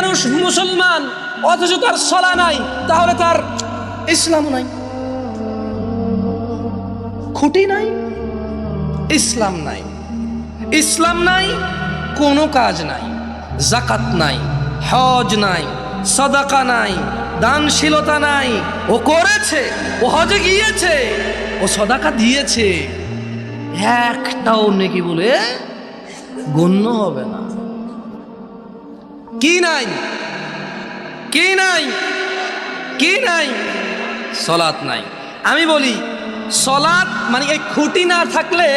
মানুষ মুসলমান অথচ তার সালাহ নাই, তাহলে তার ইসলামও নাই। খুঁটি নাই, ইসলাম নাই, ইসলাম নাই, কোনো কাজ নাই, যাকাত নাই, হজ নাই, সাদাকা নাই, দানশীলতা নাই। ও করেছে, ও হজে গিয়েছে, ও সাদাকা দিয়েছে, একটাও নেকি বলে গণ্য হবে না। কি নাই? কি নাই? কি নাই? সালাত নাই। আমি বলি সালাত মানে এই খুঁটি না থাকলে,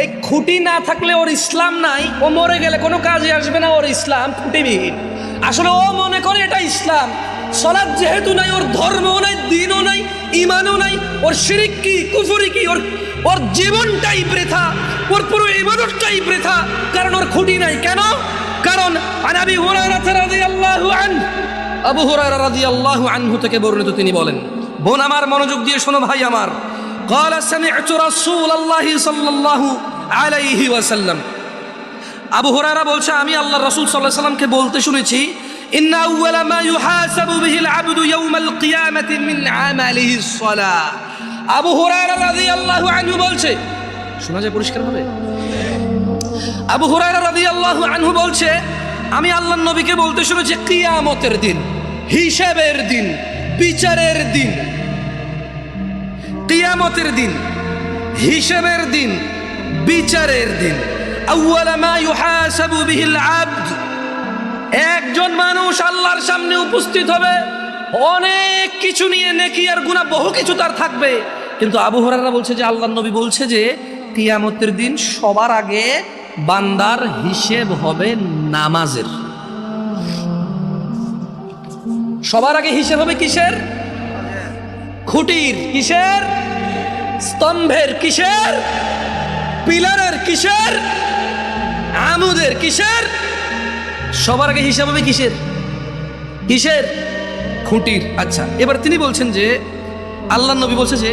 এই খুঁটি না থাকলে ওর ইসলাম নাই। ও মরে গেলে কোনো কাজে আসবে না, ওর ইসলাম খুঁটিবিহীন। আসলে ও মনে করে এটা ইসলাম। সালাত যেহেতু নাই, ওর ধর্মও নাই, দ্বীনও নাই, ঈমানও নাই, ওর শিরক কি, কুফরি কি, ওর জীবনটাই বৃথা, ওর পুরো ইবাদতটাই বৃথা, কারণ ওর খুঁটি নাই। কেন? কারণ আবু হুরায়রা রাদিয়াল্লাহু আনহু, আবু হুরায়রা রাদিয়াল্লাহু আনহু থেকে বর্ণিত, তিনি বলেন, বোন আমার মনোযোগ দিয়ে শোনো, ভাই আমার, قال سمعت رسول الله صلى الله عليه وسلم, আবু হুরায়রা বলছে আমি আল্লাহর রাসূল সাল্লাল্লাহু আলাইহি ওয়াসাল্লামকে বলতে শুনেছি, ইন্না আউওয়ালা মা ইউহাসাবু বিহিল আবদু ইয়াউমাল কিয়ামাতি মিন আমালিহিস সালাহ। আবু হুরায়রা রাদিয়াল্লাহু আনহু বলছে, শোনা যায় পরিষ্কার ভাবে, আবু হুরায়রা রাদিয়াল্লাহু আনহু বলছে আমি আল্লাহর নবীকে বলতে শুনেছি, কিয়ামতের দিন, হিসাবের দিন, বিচারের দিন, কিয়ামতের দিন, হিসাবের দিন, বিচারের দিন, আউয়ালা মা ইউহাসাবু বিহিল আবদ, একজন মানুষ আল্লাহর সামনে উপস্থিত হবে, অনেক কিছু নিয়ে, নেকি আর গুনাহ বহু কিছু তার থাকবে, কিন্তু আবু হুরায়রা বলছে যে আল্লাহর নবী বলছে যে কিয়ামতের দিন সবার আগে বান্দার হিসেব হবে নামাজের। সবার আগে হিসেব হবে কিসের? খুঁটির। কিসের? স্তম্ভের। কিসের? পিলারের। কিসের? আমুদের। কিসের? সবার আগে হিসাব হবে কিসের? কিসের? খুঁটির। আচ্ছা, এবার তিনি বলছেন যে আল্লাহর নবী বলছে যে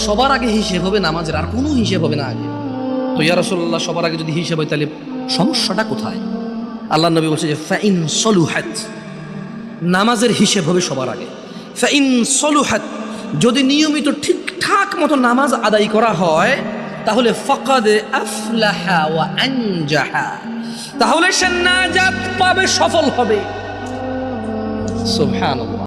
সবার আগে হিসেব হবে নামাজের, আর কোনো হিসেব হবে না আগে। তো ইয়া রাসূলুল্লাহ, সবার আগে যদি হিসেব হয় তাহলে সমস্যাটা কোথায়? আল্লাহর নবী বলছে যে ফাইন সলুহাত, নামাজের হিসেব হবে সবার আগে। ফাইন সলুহাত, যদি নিয়মিত ঠিকঠাক মতো নামাজ আদায় করা হয় তাহলে ফাকাদ আফলাহা ওয়া আনজাহা, তাহলে সে নাজাত পাবে, সফল হবে। সুবহানাল্লাহ।